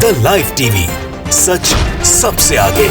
The live TV, सच सबसे आगे।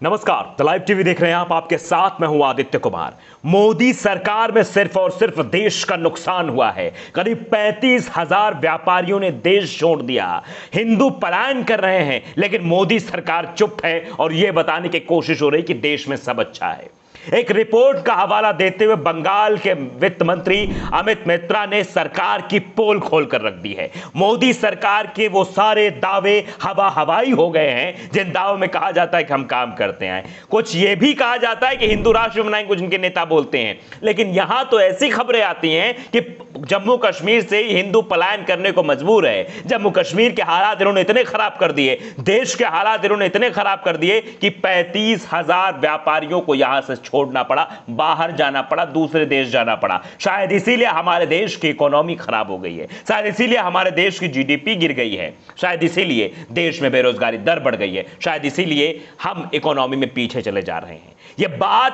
नमस्कार, द लाइव टीवी देख रहे हैं आप। आपके साथ मैं हूं आदित्य कुमार। मोदी सरकार में सिर्फ और सिर्फ देश का नुकसान हुआ है। करीब 35,000 व्यापारियों ने देश छोड़ दिया। हिंदू पलायन कर रहे हैं, लेकिन मोदी सरकार चुप है और यह बताने की कोशिश हो रही कि देश में सब अच्छा है। एक रिपोर्ट का हवाला देते हुए बंगाल के वित्त मंत्री अमित मित्रा ने सरकार की पोल खोल कर रख दी है। मोदी सरकार के वो सारे दावे हवाई हो गए हैं जिन दावों में कहा जाता है कि हम काम करते हैं। कुछ ये भी कहा जाता है कि हिंदू राष्ट्र बनाएंगे, कुछ इनके नेता बोलते हैं। लेकिन यहां तो ऐसी खबरें आती हैं कि जम्मू कश्मीर से हिंदू पलायन करने को मजबूर है। जम्मू कश्मीर के हालात इन्होंने इतने खराब कर दिए, देश के हालात इन्होंने इतने खराब कर दिए कि 35,000 व्यापारियों को यहां से छोड़ना पड़ा, बाहर जाना पड़ा, दूसरे देश जाना पड़ा। शायद इसीलिए हमारे देश की इकोनॉमी खराब हो गई है, शायद इसीलिए हमारे देश की जीडीपी गिर गई है, शायद इसीलिए देश में बेरोजगारी दर बढ़ गई है, शायद इसीलिए हम इकोनॉमी में पीछे चले जा रहे हैं।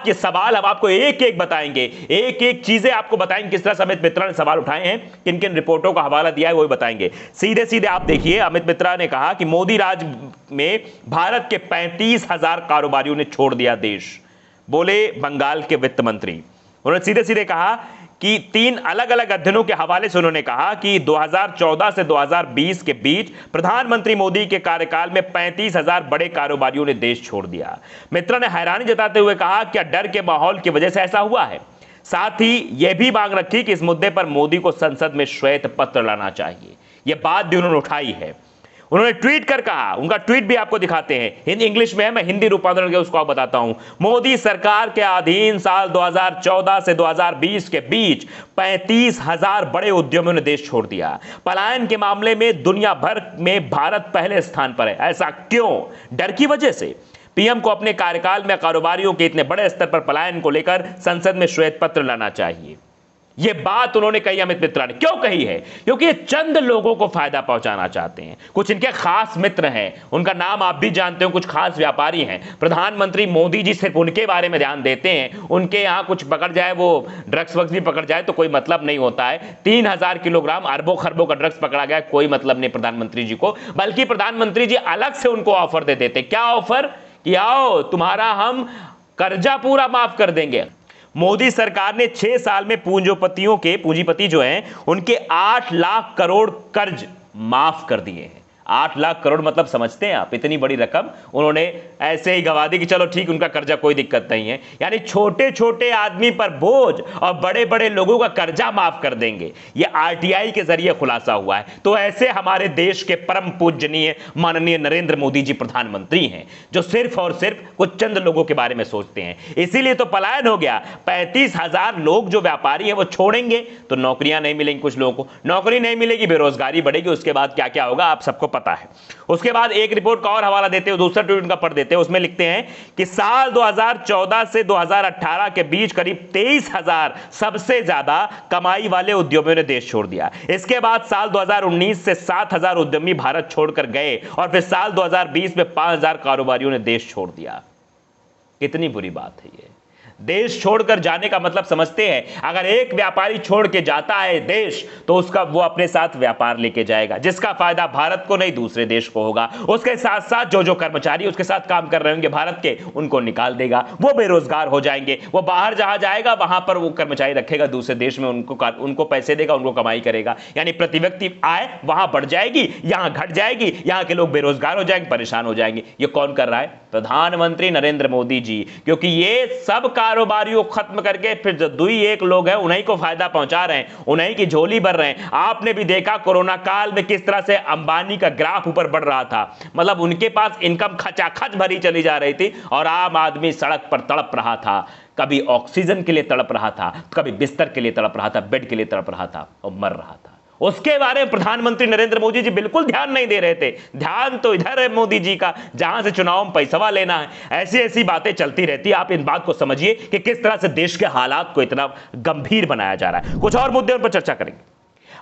ये सवाल हम आपको एक एक बताएंगे, एक एक चीजें आपको बताएंगे। किस तरह से अमित मित्रा ने सवाल उठाए हैं, किन किन रिपोर्टों का हवाला दिया है, वो बताएंगे। सीधे सीधे आप देखिए, अमित मित्रा ने कहा कि मोदी राज में भारत के 35,000 कारोबारियों ने छोड़ दिया देश, बोले बंगाल के वित्त मंत्री। उन्होंने सीधे सीधे कहा कि 3 अलग अलग अध्ययनों के हवाले से उन्होंने कहा कि 2014 से 2020 के बीच प्रधानमंत्री मोदी के कार्यकाल में 35,000 बड़े कारोबारियों ने देश छोड़ दिया। मित्रा ने हैरानी जताते हुए कहा, क्या डर के माहौल की वजह से ऐसा हुआ है? साथ ही यह भी मांग रखी कि इस मुद्दे पर मोदी को संसद में श्वेत पत्र लाना चाहिए। यह बात भी उन्होंने उठाई है। उन्होंने ट्वीट कर कहा, उनका ट्वीट भी आपको दिखाते हैं, हिंदी इंग्लिश में है, मैं हिंदी रूपांतरण के उसको आप बताता हूं। मोदी सरकार के अधीन साल 2014 से 2020 के बीच 35,000 बड़े उद्यमियों ने देश छोड़ दिया। पलायन के मामले में दुनिया भर में भारत पहले स्थान पर है। ऐसा क्यों? डर की वजह से। पीएम को अपने कार्यकाल में कारोबारियों के इतने बड़े स्तर पर पलायन को लेकर संसद में श्वेत पत्र लाना चाहिए। यह बात उन्होंने कही अमित मित्रा ने। क्यों कही है? क्योंकि ये चंद लोगों को फायदा पहुंचाना चाहते हैं। कुछ इनके खास मित्र हैं, उनका नाम आप भी जानते हो, कुछ खास व्यापारी हैं। प्रधानमंत्री मोदी जी सिर्फ उनके बारे में ध्यान देते हैं। उनके यहां कुछ पकड़ जाए, वो ड्रग्स वग्स भी पकड़ जाए तो कोई मतलब नहीं होता है। 3,000 किलोग्राम अरबों खरबों का ड्रग्स पकड़ा गया, कोई मतलब नहीं प्रधानमंत्री जी को। बल्कि प्रधानमंत्री जी अलग से उनको ऑफर दे देते। क्या ऑफर? कि आओ तुम्हारा हम कर्जा पूरा माफ कर देंगे। मोदी सरकार ने 6 साल में पूंजीपति जो हैं उनके 8 लाख करोड़ कर्ज माफ कर दिए हैं। 8 लाख करोड़ मतलब समझते हैं आप? इतनी बड़ी रकम उन्होंने ऐसे ही गवा दी कि चलो ठीक, उनका कर्जा कोई दिक्कत नहीं है। यानी छोटे छोटे आदमी पर बोझ और बड़े बड़े लोगों का कर्जा माफ कर देंगे। यह आरटीआई के जरिए खुलासा हुआ है। तो ऐसे हमारे देश के परम पूजनीय माननीय नरेंद्र मोदी जी प्रधानमंत्री हैं, जो सिर्फ और सिर्फ कुछ चंद लोगों के बारे में सोचते हैं। इसीलिए तो पलायन हो गया। 35,000 लोग जो व्यापारी हैं वो छोड़ेंगे तो नौकरियां नहीं मिलेंगी, कुछ लोगों को नौकरी नहीं मिलेगी, बेरोजगारी बढ़ेगी। उसके बाद क्या क्या होगा आप सबको पता है। उसके बाद एक रिपोर्ट का और हवाला देते हुए दूसरा ट्वीट उनका पढ़ देते हैं। उसमें लिखते हैं कि साल 2014 से 2018 के बीच करीब 23,000 सबसे ज्यादा कमाई वाले उद्यमियों ने देश छोड़ दिया। इसके बाद साल 2019 से 7,000 उद्यमी भारत छोड़कर गए और फिर साल 2020 में 5,000 कारोबारियों ने देश छोड़ दिया। कितनी बुरी बात है ये। देश छोड़कर जाने का मतलब समझते हैं? अगर एक व्यापारी छोड़ के जाता है देश, तो उसका वो अपने साथ व्यापार लेके जाएगा, जिसका फायदा भारत को नहीं दूसरे देश को होगा। उसके साथ साथ जो कर्मचारी उसके साथ काम कर रहे होंगे भारत के, उनको निकाल देगा। वो बेरोजगार हो जाएंगे। वो बाहर जहां जाएगा वहां पर वो कर्मचारी रखेगा दूसरे देश में, उनको पैसे देगा, उनको कमाई करेगा। यानी प्रति व्यक्ति आय वहां बढ़ जाएगी, यहां घट जाएगी, यहां के लोग बेरोजगार हो जाएंगे, परेशान हो जाएंगे। ये कौन कर रहा है? प्रधानमंत्री नरेंद्र मोदी जी। क्योंकि ये सब कारोबारियों खत्म करके फिर जो 2-1 लोग हैं उन्हीं को फायदा पहुंचा रहे हैं, उन्हीं की झोली भर रहे हैं। आपने भी देखा कोरोना काल में किस तरह से अंबानी का ग्राफ ऊपर बढ़ रहा था। मतलब उनके पास इनकम खचाखच भरी चली जा रही थी और आम आदमी सड़क पर तड़प रहा था। कभी ऑक्सीजन के लिए तड़प रहा था, कभी बिस्तर के लिए तड़प रहा था, बेड के लिए तड़प रहा था और मर रहा था। उसके बारे में प्रधानमंत्री नरेंद्र मोदी जी बिल्कुल ध्यान नहीं दे रहे थे। ध्यान तो इधर है मोदी जी का, जहां से चुनाव में पैसा लेना है। ऐसी ऐसी बातें चलती रहती है। आप इन बात को समझिए कि किस तरह से देश के हालात को इतना गंभीर बनाया जा रहा है। कुछ और मुद्दों पर चर्चा करेंगे।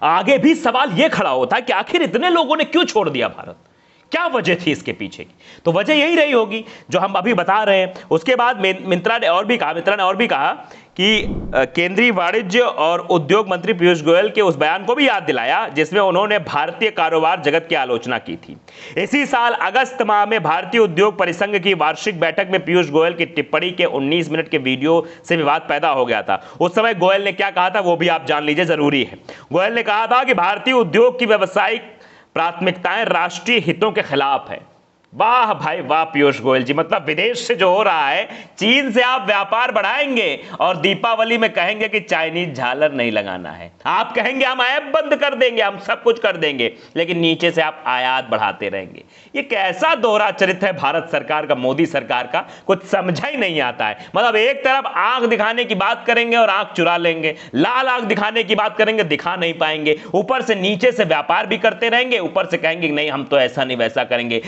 आगे भी सवाल यह खड़ा होता है कि आखिर इतने लोगों ने क्यों छोड़ दिया भारत? क्या वजह थी इसके पीछे की? तो वजह यही रही होगी जो हम अभी बता रहे हैं। उसके बाद मित्रा ने और भी कहा कि केंद्रीय वाणिज्य और उद्योग मंत्री पीयूष गोयल के उस बयान को भी याद दिलाया जिसमें उन्होंने भारतीय कारोबार जगत की आलोचना की थी। इसी साल अगस्त माह में भारतीय उद्योग परिसंघ की वार्षिक बैठक में पीयूष गोयल की टिप्पणी के 19 मिनट के वीडियो से विवाद पैदा हो गया था। उस समय गोयल ने क्या कहा था वो भी आप जान लीजिए, जरूरी है। गोयल ने कहा था कि भारतीय उद्योग की व्यावसायिक प्राथमिकताएं राष्ट्रीय हितों के खिलाफ है। वाह भाई वाह पीयूष गोयल जी, मतलब विदेश से जो हो रहा है, चीन से आप व्यापार बढ़ाएंगे और दीपावली में कहेंगे कि चाइनीज झालर नहीं लगाना है। आप कहेंगे हम ऐप बंद कर देंगे, हम सब कुछ कर देंगे, लेकिन नीचे से आप आयात बढ़ाते रहेंगे। ये कैसा दोहरा चरित्र है भारत सरकार का, मोदी सरकार का, कुछ समझा ही नहीं आता है। मतलब एक तरफ आंख दिखाने की बात करेंगे और आंख चुरा लेंगे, लाल आंख दिखाने की बात करेंगे, दिखा नहीं पाएंगे, ऊपर से नीचे से व्यापार भी करते रहेंगे, ऊपर से कहेंगे नहीं हम तो ऐसा नहीं वैसा करेंगे,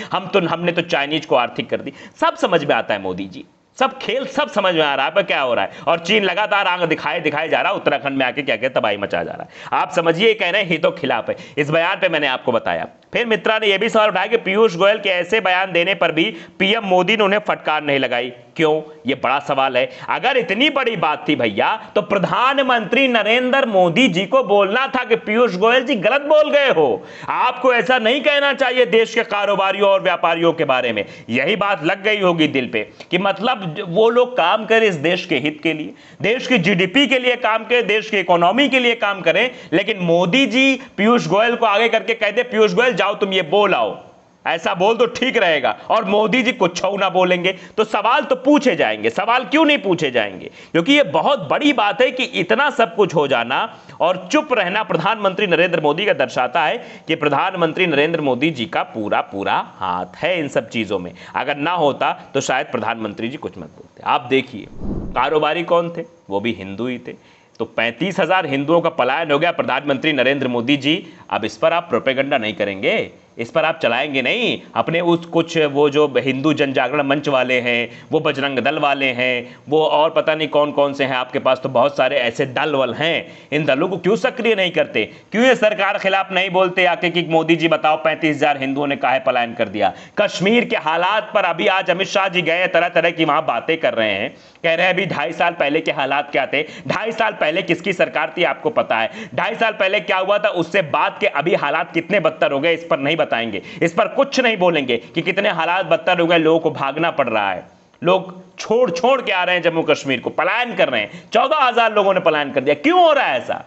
हमने तो चाइनीज को आर्थिक कर दी। सब समझ में आता है मोदी जी, सब खेल सब समझ में आ रहा है पर क्या हो रहा है। और चीन लगातार आंख दिखाए जा रहा है, उत्तराखंड में आके क्या क्या तबाही मचा जा रहा है। आप समझिए कह रहे हैं हितों खिलाफ है। इस बयान पे मैंने आपको बताया। फिर मित्रा ने यह भी सवाल उठाया कि पीयूष गोयल के ऐसे बयान देने पर भी पीएम मोदी ने उन्हें फटकार नहीं लगाई, क्यों? यह बड़ा सवाल है। अगर इतनी बड़ी बात थी भैया तो प्रधानमंत्री नरेंद्र मोदी जी को बोलना था कि पीयूष गोयल जी गलत बोल गए हो, आपको ऐसा नहीं कहना चाहिए देश के कारोबारियों और व्यापारियों के बारे में। यही बात लग गई होगी दिल पे कि मतलब वो लोग काम करें इस देश के हित के लिए, देश की जीडीपी के लिए काम करें, देश की इकोनॉमी के लिए काम करें, लेकिन मोदी जी पीयूष गोयल को आगे करके कह दे पीयूष गोयल जाओ तुम ये बोल आओ, ऐसा बोल तो ठीक रहेगा। और मोदी जी कुछ ना बोलेंगे तो सवाल तो पूछे जाएंगे। सवाल क्यों नहीं पूछे जाएंगे? क्योंकि ये बहुत बड़ी बात है कि इतना सब कुछ हो जाना और चुप रहना प्रधानमंत्री नरेंद्र मोदी का दर्शाता है कि प्रधानमंत्री नरेंद्र मोदी जी का पूरा पूरा हाथ है इन सब चीजों में। अगर ना होता तो शायद प्रधानमंत्री जी कुछ मत बोलते। आप देखिए कारोबारी कौन थे, वो भी हिंदू ही थे। तो 35,000 हिंदुओं का पलायन हो गया। प्रधानमंत्री नरेंद्र मोदी जी अब इस पर आप प्रोपेगेंडा नहीं करेंगे, इस पर आप चलाएंगे नहीं अपने उस कुछ वो जो हिंदू जन जागरण मंच वाले हैं, वो बजरंग दल वाले हैं, वो और पता नहीं कौन कौन से हैं, आपके पास तो बहुत सारे ऐसे दल वल हैं। इन दलों को क्यों सक्रिय नहीं करते? क्यों ये सरकार खिलाफ नहीं बोलते आके कि मोदी जी बताओ 35,000 हिंदुओं ने काहे पलायन कर दिया? कश्मीर के हालात पर अभी आज अमित शाह जी गए, तरह तरह की वहां बातें कर रहे हैं, कह रहे हैं अभी 2.5 साल पहले के हालात क्या थे, 2.5 साल पहले किसकी सरकार थी आपको पता है, 2.5 साल पहले क्या हुआ था, उससे बाद के अभी हालात कितने बदतर हो गए इस पर नहीं बताएंगे, इस पर कुछ नहीं बोलेंगे कि कितने हालात बदतर हो गए, लोगों को भागना पड़ रहा है, लोग छोड़ के आ रहे हैं जम्मू कश्मीर को, पलायन कर रहे हैं, 14,000 लोगों ने पलायन कर दिया। क्यों हो रहा है ऐसा?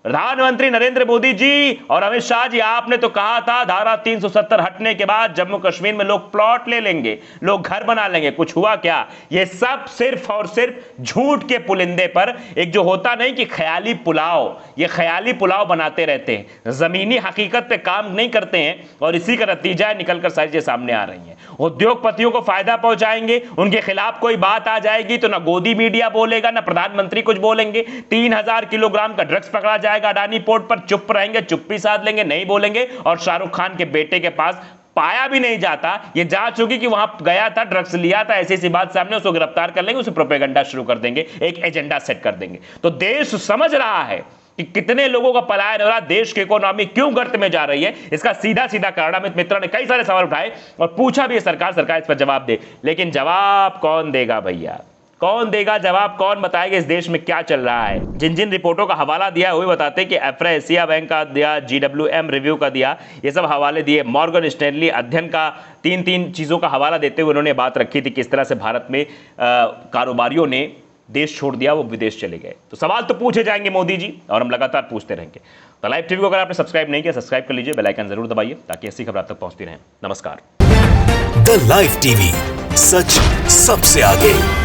प्रधानमंत्री नरेंद्र मोदी जी और अमित शाह जी, आपने तो कहा था धारा 370 हटने के बाद जम्मू कश्मीर में लोग प्लॉट ले लेंगे, लोग घर बना लेंगे। कुछ हुआ क्या? ये सब सिर्फ और सिर्फ झूठ के पुलिंदे पर, एक जो होता नहीं कि ख्याली पुलाव, ये ख्याली पुलाव बनाते रहते हैं, जमीनी हकीकत पे काम नहीं करते हैं और इसी का नतीजा निकलकर सारी चीजें सामने आ रही हैं। उद्योगपतियों को फायदा पहुंचाएंगे, उनके खिलाफ कोई बात आ जाएगी तो ना गोदी मीडिया बोलेगा ना प्रधानमंत्री कुछ बोलेंगे। 3,000 किलोग्राम का ड्रग्स पकड़ा जाएगा अडानी पोर्ट पर, चुप रहेंगे, चुप्पी साध लेंगे, नहीं बोलेंगे। और शाहरुख खान के बेटे के पास पाया भी नहीं जाता, ये जांच होगी कि वहां गया था, ड्रग्स लिया था, ऐसी सी बात सामने, उसको गिरफ्तार कर लेंगे, उसे प्रोपेगेंडा शुरू कर देंगे, एक एजेंडा सेट कर देंगे। तो देश समझ रहा है कि कितने लोगों का पलायन हो रहा, देश की इकोनॉमी क्यों गर्त में जा रही है। इसका सीधा सीधा कारण अमित मित्रा ने कई सारे सवाल उठाए और पूछा भी सरकार इस पर जवाब दे, लेकिन जवाब कौन देगा भैया? कौन देगा जवाब? कौन बताएगा इस देश में क्या चल रहा है? जिन जिन रिपोर्टों का हवाला दिया है वही बताते हैं कि एफ्रा एशिया बैंक का दिया, GWM रिव्यू का दिया, ये सब हवाले दिए। मॉर्गन स्टैनली अध्ययन का तीन चीजों का हवाला देते हुए उन्होंने बात रखी थी किस तरह से भारत में कारोबारियों ने देश छोड़ दिया, वो विदेश चले गए। तो सवाल तो पूछे जाएंगे मोदी जी और हम लगातार पूछते रहेंगे। तो लाइव टीवी को अगर आपने सब्सक्राइब नहीं किया, सब्सक्राइब कर लीजिए, बेल आइकन जरूर दबाइए ताकि ऐसी खबर आप तक पहुंचती रहे। नमस्कार। द लाइव टीवी, सच सबसे आगे।